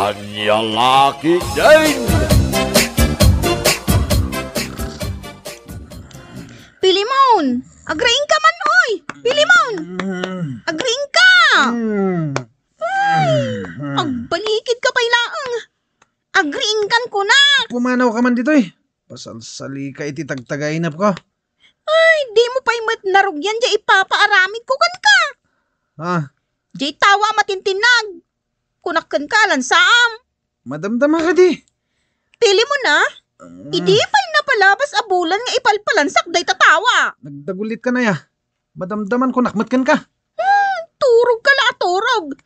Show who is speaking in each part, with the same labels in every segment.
Speaker 1: Anya laki din!
Speaker 2: Pilimon! Agreeing ka man, oy! Pilimon! Agreeing ka! Agbalikid ka pa'y laang. Agreeing kan ko na.
Speaker 3: Pumanaw ka man dito eh. Pasalsali ka iti tagtagainap ko.
Speaker 2: Ay, di mo pa'y narugyan di ipapaaramid ko kan ka.
Speaker 3: Ah,
Speaker 2: Di tawa matintinag. Kunakkan ka lansaam.
Speaker 3: madamdama ka di.
Speaker 2: Pili mo na. Idi pa'y napalabas abulan nga ipalpalansak day tatawa.
Speaker 3: Nagdagulit ka na ya. Madamdaman ko nakmatkan ka.
Speaker 2: Turog ka la turog.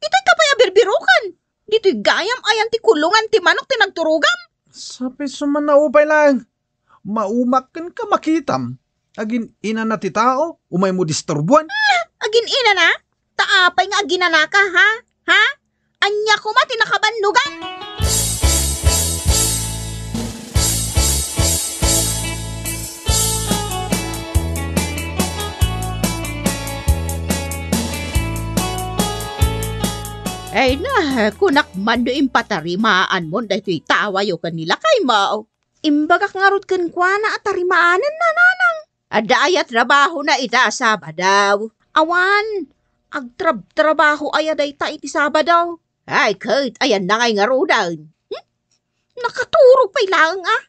Speaker 2: Ito'y ka pa'y abirbirukan. Dito'y gayam ayan ti kulungan ti manok ti nagturugam.
Speaker 3: Sabi suman na upay lang. Maumakan ka makitam. Agin ina na ti tao, umay mo disturbuan.
Speaker 2: Agin ina na? Taapay nga agina na ka, ha? Ha? Anya ko ma tinakabanlugan. Ay na, kunak man do impatarimaan mo dahil tawayo kanila kay mao. Imbagak ngarod kan kwa na at tarimaanan na nanang. Adaya trabaho na ita Sabadaw. Awan, agtrabaho aya day ta iti Sabadaw. Ay, kahit ayan na ngay ngarudan. Nakaturog pa'y lang ah.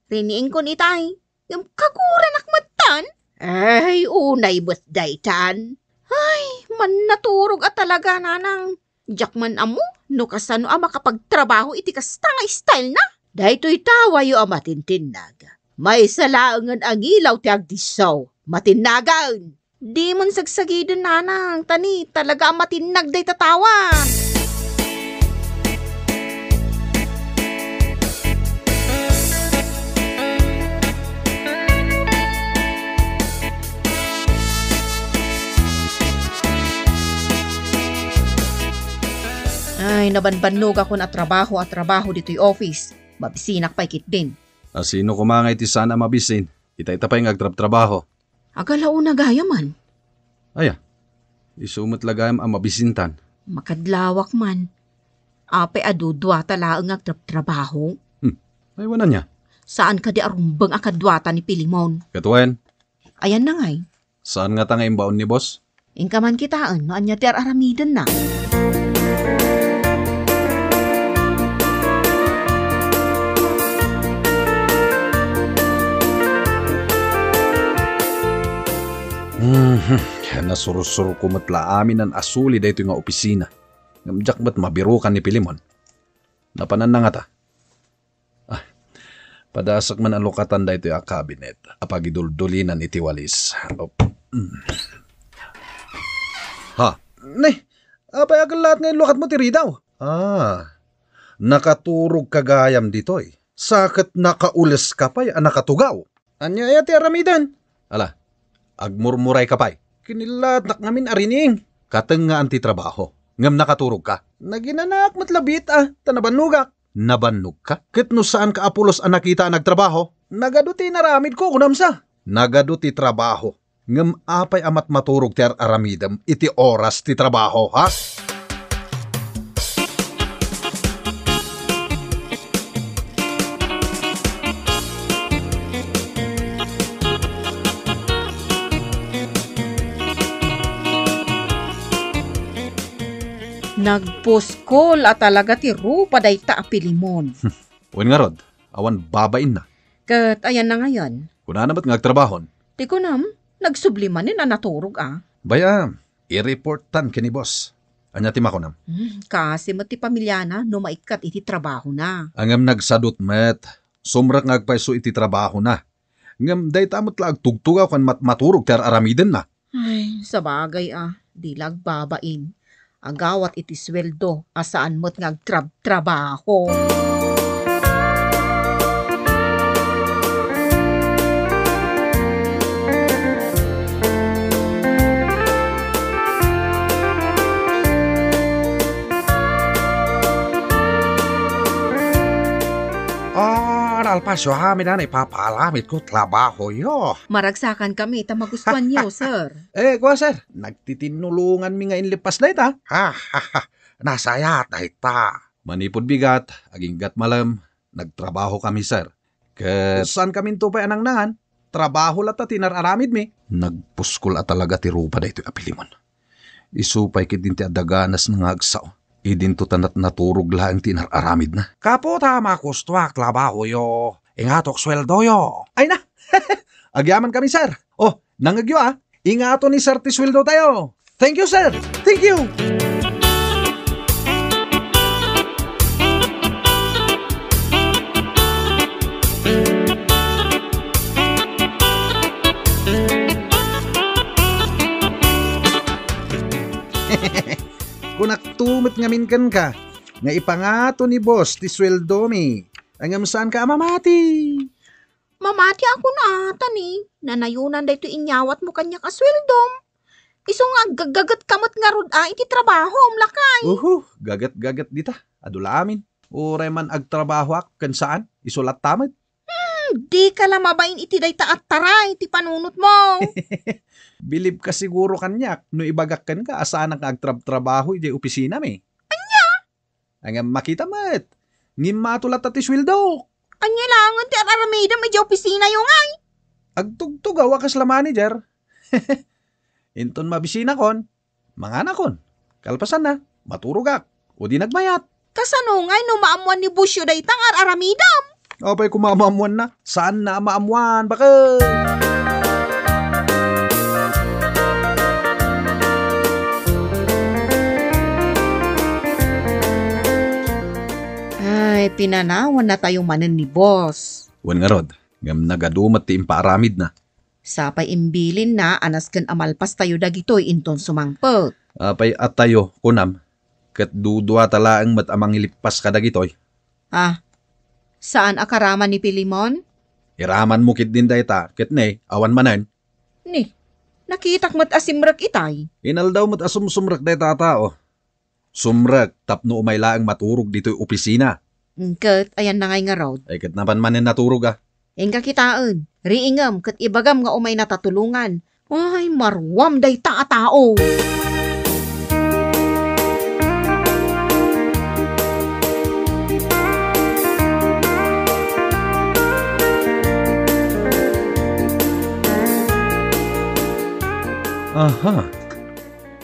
Speaker 2: Riniing ko ni tay, yung kaguran akmatan. Ay, unay ba't daytan? Ay, man naturog at talaga nanang. Jakman amo, no kasano ang makapagtrabaho iti kasta nga style na. Dahito'y tawayo ang matintinag. May salaangan ang ilaw ti agdisaw. Matinagan. Di mon sagsagidon nanang, tani talaga ang matinag day tatawa. Ay, nabanbanog ako na trabaho dito'y office. Mabisinak pa ikit din.
Speaker 3: Sino kumangay ti sana mabisin? Ita pa'y ngagtrab-trabaho.
Speaker 2: Agalaw na gaya man.
Speaker 3: Aya, isumot lagayam ang mabisintan.
Speaker 2: Makadlawak man. Ape adudwata laang agtrab-trabaho.
Speaker 3: Ay, wala niya.
Speaker 2: Saan ka di arumbang akadwata ni Pilimon?
Speaker 3: Katuwen,
Speaker 2: Ayan na ngay.
Speaker 3: saan nga tanga imbaon ni boss?
Speaker 2: Ingkaman kitaan, no anya ti aramidan na.
Speaker 3: Nasurusuro ko matla amin ang asuli dahito nga opisina. Ngamjak ba't mabirukan ni Pilimon? Napanan na nga ta. Padasak man ang lukatan dahito yung kabinet. Apagiduldulinan iti walis. Ha? Ne, apay agal lahat ngayon lukat mo tiri daw. Nakaturog kagayam dito eh. Sakit nakaulis ka pa'y nakatugaw. Anya ay ati aramidan. Ala, agmurmuray ka pa'y. Kinilatak namin arining. Kateng nga antitrabaho. Ngam nakaturog ka. Naginanak matlabit tanabanugak. Nabanug ka? Kit no saan ka apulos ang nakita nagtrabaho? Nagaduti naramid ko kunamsa. Nagaduti trabaho. Ngam apay amat maturog ti aramidam iti oras ti trabaho, ha?
Speaker 2: Nagpuskol at talaga ti rupa day ta Pilimon.
Speaker 3: Uwan nga rod, awan babain na.
Speaker 2: Kat ayan na ngayon.
Speaker 3: Kuna na ba't ngagtrabahon?
Speaker 2: Ti ko nam, nagsublimanin na naturog
Speaker 3: Baya, i-reportan kini boss. Anya ti makunam.
Speaker 2: Kasi mo ti pamilya na no maikat iti trabaho na.
Speaker 3: Angam nagsadot met, sumrak ngagpaiso iti trabaho na. Ngam day tamot la agtugtugaw kan maturog ter aramiden na.
Speaker 2: Ay, sa bagay di lagbabain. Agawat iti sweldo, asaan mo't ngagtrabaho.
Speaker 3: Alpasyo hamin na ipapalamit ko trabaho yo.
Speaker 2: Maragsakan kami, tamagustuhan niyo, sir.
Speaker 3: Kwa sir, nagtitinulungan mi nga inlipas na ita. Nasaya ta ita. Manipod bigat, aging gat malam, nagtrabaho kami sir. Saan kami to pa anang nangan? Trabaho lata tinararamid mi. Nagpuskol at talaga ti rupa da ito'y apilimon. Isupay kit din ti adaganas nga agsaw. Idin to tanat naturog lang tinararamid na.
Speaker 4: Kapo tama kustwak trabaho yo. Ingatok sweldo yo.
Speaker 3: Ay na! Agyaman kami sir. Oh, nangagyo Ingato ni sir ti sweldo tayo. Thank you sir! Thank you! Kung naktumit ngamin ka, nga ipangato ni boss ti sweldo mi, ang saan ka mamati?
Speaker 2: Mamati ako na ata ni. Nanayunan da ito inyawat mo kanya kasweldom. Iso nga gagagat kamot nga rod iti trabaho, lakay.
Speaker 3: Gagat-gagat dita. Adula amin. Uray man agtrabaho ak, kan saan? Isulat tamad.
Speaker 2: Di ka lang mabain iti day ta at taray, iti panunot mo.
Speaker 3: Bilib ka siguro kanyak, no ibagak kan ka, asaan ang agtrabaho iti opisina mi.
Speaker 2: Anya?
Speaker 3: Ang makita mat. Ngimatulat at iswildo.
Speaker 2: Anya langan ti aramida may opisina yung ay.
Speaker 3: Agtugtug awakas la manager. Inton mabisina kon, mangana kon. Kalpasan na, maturugak, o di nagmayat.
Speaker 2: Kasanungay no maamuan ni Busyo day tang aramidam.
Speaker 3: Apay kumamamuan na, saan na maamuan, bakit?
Speaker 2: Ay, pinanawan na tayong manan ni boss.
Speaker 3: Wan nga rod, ngam nagadumat ti imparamid na.
Speaker 2: Sapay imbilin na anas kan amalpas tayo dagitoy inton sumangpot.
Speaker 3: Apay at tayo, kunam, kat dudwa talaang matamang ilipas ka dagitoy.
Speaker 2: Saan akaraman ni Pilimon?
Speaker 3: Iraman mo kit din dayta, kat ne, awan manan.
Speaker 2: Ni, nakitak mat asimrak itay.
Speaker 3: Inal daw mat asumsumrak dayta tao. Sumrak, tapno umaylaang maturog dito'y opisina.
Speaker 2: Kat, ayan na ngay nga raw.
Speaker 3: Ay kat napan manin naturog
Speaker 2: Engka kitaan, riingam kat ibagam nga umay natatulungan. Ay, marwam day ta tao.
Speaker 3: Aha.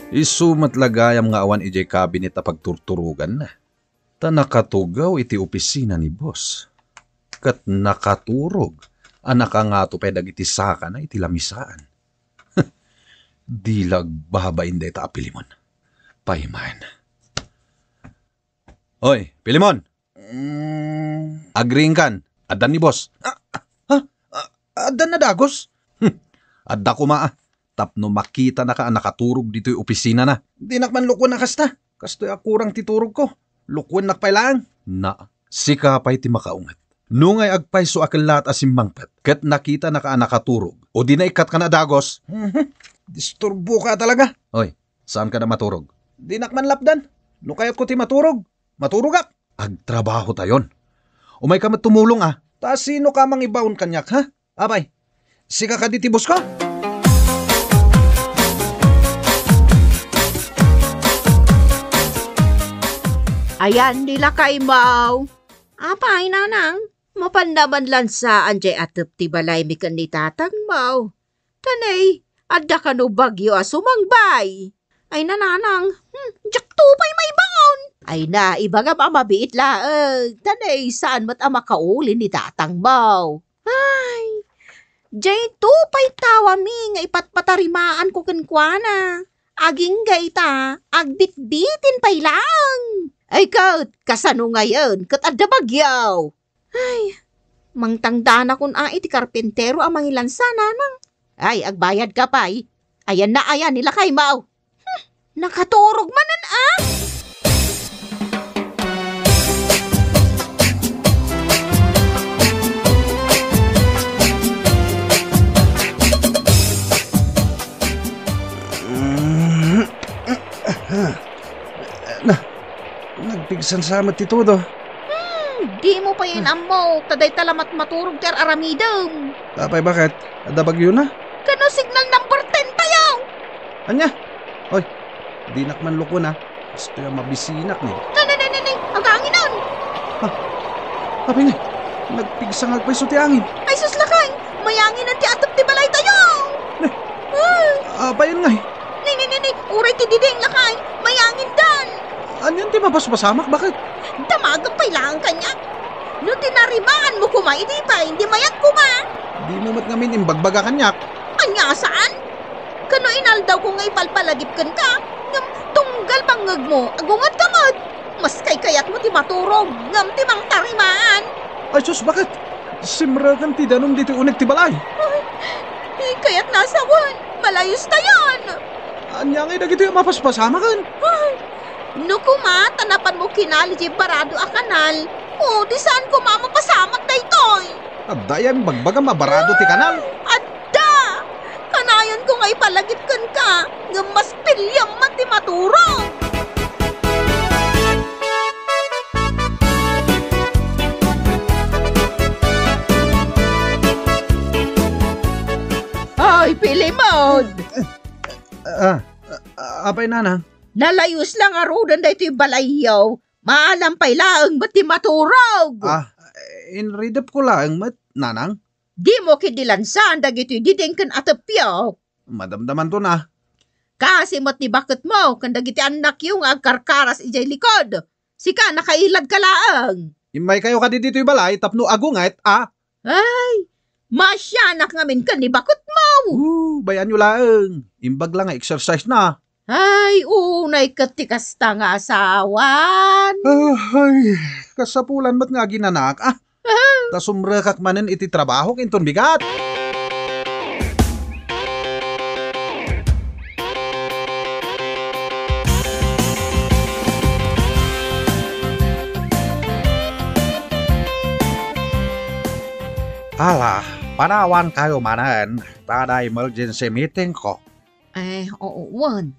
Speaker 3: Isumat lagayam nga awan ijay cabinet na pagturturugan na. Ta nakatugaw iti opisina ni boss. Kat nakaturog, anak nga to pedag iti saka na iti lamisaan. Dilag bahabain day ta Pilimon. Paiman. Oy, Pilimon! Agreeing kan, adan ni boss. Adan na dagos? Adda kuma tapno makita na ka nakaturog dito'y opisina na. Di nakman lukwan na kasta. Kasto'y akurang titurog ko. Lukwan nakpailang. Na, sikapay ti makaungat. Nungay agpay so akal lahat asimmangpat. Kat nakita na ka nakaturog. O di na ikat ka na dagos. Disturbo ka talaga. Oy, saan ka na maturog? Di nakman lapdan. Lukayat ko ti maturog. Maturog ak. Agtrabaho tayon. Umay ka matumulong Ta sino ka mang ibaon kanyak ha? Abay, sika ka ditibos ko?
Speaker 2: Ayan nila kaimaw. Apay nanang, mapandaman lansa anjay atep ti balay mi kan ni tatang maw. Tanay, adda ka no bagyo sumangbay. Ay nananang, jak tupay may baon. Ay na, ibaga mamabiit laag. Tanay, saan mat ama kaulin ni tatang maw. Ay, jay tupay tawa mi nga ipatpatarimaan ko kenkwana. Aging gayta, agbitbitin pay lang. Ay kat, kasano ngayon, kat adda bagyaw. Ay, mangtangdana kun iti karpentero ang mangilansa nanang. Ay, agbayad ka pa'y. Ayan na ayan nila kay Mau. Nakaturog manan
Speaker 3: Nagpigsan sa amat ito do.
Speaker 2: Di mo pa yun amo, taday talamat maturog ter aramidam.
Speaker 3: Tapay bakit? Ada bagyo na?
Speaker 2: Kano signal number 10 tayaw.
Speaker 3: Anya? Oy, di nakman luko na. Gusto yung mabisinak ni.
Speaker 2: Nananay, Ni, ang kanginan.
Speaker 3: Abi nga, nagpigsang agpay ti angin.
Speaker 2: Ay sus lakay, mayanginan ti atop ti balay tayo.
Speaker 3: Abayan nga eh.
Speaker 2: Ni, uray ti diding lakay, mayangin dan.
Speaker 3: Anyan ti mapaspasamak, bakit?
Speaker 2: Damagap pa'y lang kanya. No tinarimaan mo kuma, hindi pa, hindi mayat kuma.
Speaker 3: Di mo mat ngamin imbagbaga kanyak.
Speaker 2: Anya saan? Kano inaldaw ko nga ipalpalagip kan ka? Ngam tunggal bangag mo, agungat kamad. Mas kay kayat mo ti maturog, ngam ti mang tarimaan.
Speaker 3: Ay, sus, bakit? Simragan ti danom dito unig ti balay.
Speaker 2: Kayat nasawan, malayos tayan.
Speaker 3: Anya nga dagito yung mapaspasamak kan.
Speaker 2: No kuma, tanapan mo kinali di barado a kanal. O, di saan ko mamapasamak na ito'y?
Speaker 3: Dayan bagbaga mabarado ti kanal.
Speaker 2: Adda! Kanayan ko nga ipalagip kan ka, nga mas pilyam man ti maturog. Ay, Pilimod!
Speaker 3: Apay nanang.
Speaker 2: Nalayos lang arudan da ito'y balayyaw. Maalampay laang ba't ti maturog?
Speaker 3: Inridap ko lang, nanang.
Speaker 2: Di mo kidilansan dagito'y didingkan atapyaw.
Speaker 3: Madamdaman to na.
Speaker 2: Kasi mo't ni bakit mo, kan dagiti anak yung agkarkaras ijay likod. Sika, nakailad ka laang.
Speaker 3: Imay kayo ka dito'y balay, tapno agungait,
Speaker 2: Ay, masyanak ngamin ka ni bakit mo.
Speaker 3: Bayan nyo lang. Imbag lang exercise na.
Speaker 2: Ay, unay katikasta nga asawan.
Speaker 3: Ay, kasapulan ba't nga ginanak, Tasumrakak manen iti trabaho kinton bigat.
Speaker 4: Ala, panawan kayo manan. Tada emergency meeting ko.
Speaker 2: Oo,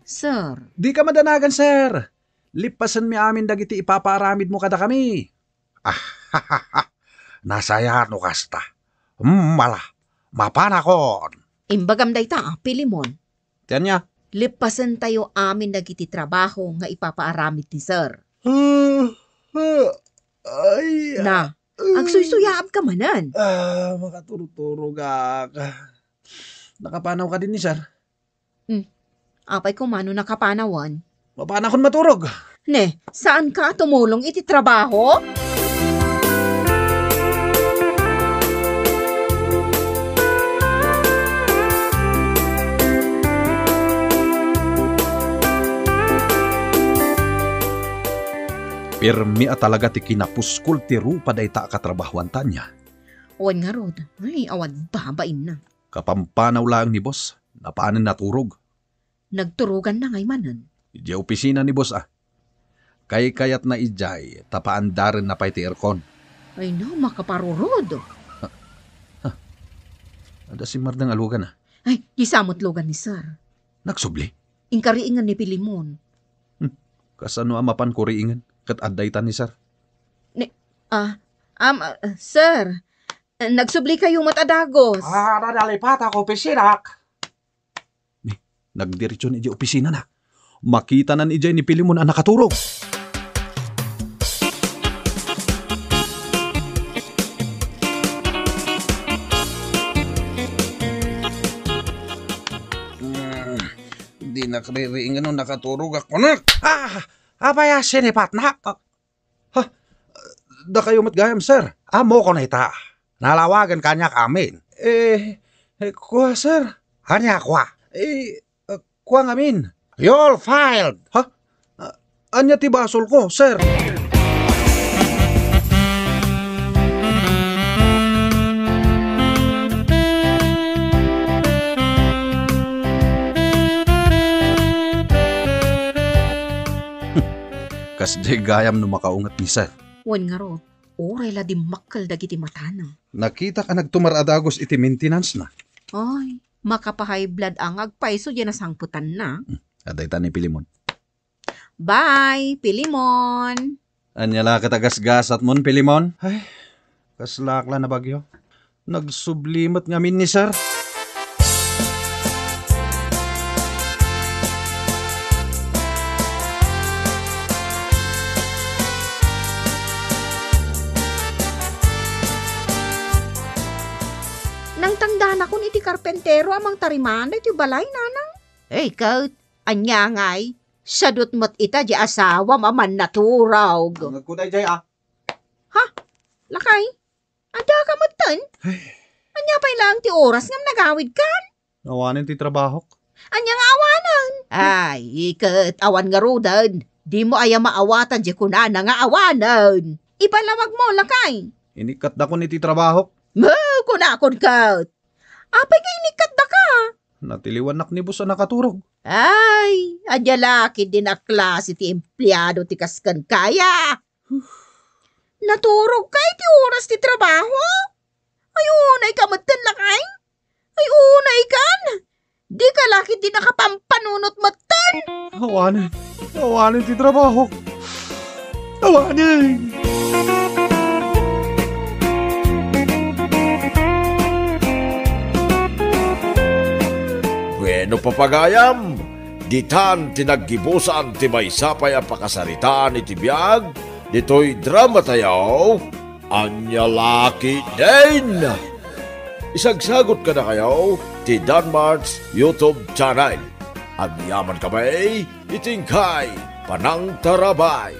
Speaker 2: sir.
Speaker 3: Di ka madanagan, sir. Lipasan mi amin dagiti ipaparamid mo kada kami.
Speaker 4: Nasaya no kasta. Mala, mapanakon.
Speaker 2: Imbagam day ta, Pilimon.
Speaker 3: Tiyan niya.
Speaker 2: Lipasan tayo amin nagiti trabaho nga ipapaaramid ni sir.
Speaker 3: Ay,
Speaker 2: Na, agsuy-suyaab ka manan.
Speaker 3: makaturo-turo ka. Nakapanaw ka din ni sir.
Speaker 2: Apay ko mano nakapanawan.
Speaker 3: Mapanakon maturog.
Speaker 2: Ne, saan ka tumulong iti trabaho?
Speaker 3: Pirmi at talaga ti kinapuskol ti rupa day ta katrabahuan tanya.
Speaker 2: Owan nga rod, ay awad babain na.
Speaker 3: Kapampanaw lang ni boss. Napaanan naturog.
Speaker 2: Nagturugan na ngay manan.
Speaker 3: Ijay opisina ni boss Kay-kayat na ijay, tapaan darin na pa'y ti aircon.
Speaker 2: Ay no, makaparurod.
Speaker 3: Ada si Mardang alugan
Speaker 2: Ay, isamot lugan ni sir.
Speaker 3: Nagsubli.
Speaker 2: Inkariingan ni Pilimon.
Speaker 3: Kasano amapan ko riingan, kat addaytan ni sir.
Speaker 2: Sir, nagsubli kayong matadagos.
Speaker 4: Nadalipat ako, pisinak.
Speaker 3: Nagdiretso ni ijay opisina na. Makita na ni ijay ni Pilimon ang nakaturog.
Speaker 4: Di nakririingan nung nakaturog ako na. Abaya sinipat na.
Speaker 3: Da kayo matgayam, sir.
Speaker 4: Amo ko na ita. Nalawagan kanya amin.
Speaker 3: Kuha, sir.
Speaker 4: Kanya kwa.
Speaker 3: Kuha ngamin.
Speaker 4: You're filed.
Speaker 3: Anya ti basol ko, sir. Kasdi gayam no makaungat ni sir.
Speaker 2: Wan nga rod, oray la di makal dagiti matana.
Speaker 3: Nakita ka nagtumaradagos iti maintenance na.
Speaker 2: Ay, makapahay blood ang agpaiso dyan na sangputan na.
Speaker 3: Adaytan ni Pilimon.
Speaker 2: Bye, Pilimon!
Speaker 3: Anyala katagasgasat mon, Pilimon? Ay, kaslakla na bagyo. Nagsublimat ngamin ni sir.
Speaker 2: sana kun iti karpentero amang tariman iti balay nanang. Kat, anya ngay, sadot mo't ita di asawa maman naturog.
Speaker 3: Nagkuday jay
Speaker 2: Lakay, ada ka mo't tan? Anya pa ilang ti oras ngam nagawid ka?
Speaker 3: Awanin ti trabaho.
Speaker 2: Anya nga awanan? Ay, ikat, awan nga rudan. Di mo aya maawatan di kunana nga awanan. Ipalawag mo, lakay.
Speaker 3: Inikat da ko ni ti trabaho.
Speaker 2: Kunakon kat. Apay ka inikat da ka.
Speaker 3: Natiliwanak ni busa nakaturog.
Speaker 2: Ay, adya laki din na klase ti empleyado ti kaskan kaya. Naturog kay ti oras ti trabaho. Ay, unay ka matan lakay. Ay, unay kan. Di ka laki din nakapampanunot matan.
Speaker 3: Awanin ti trabaho. Awanin.
Speaker 1: Bueno papagayam, ditan tinaggibusan ti maysapay a pakasaritaan iti biyag, dito'y drama tayaw, anya laki din. Isagsagot ka na kayo, ti Danmar's YouTube channel. Ang yaman kamay, itingkay, panang tarabay.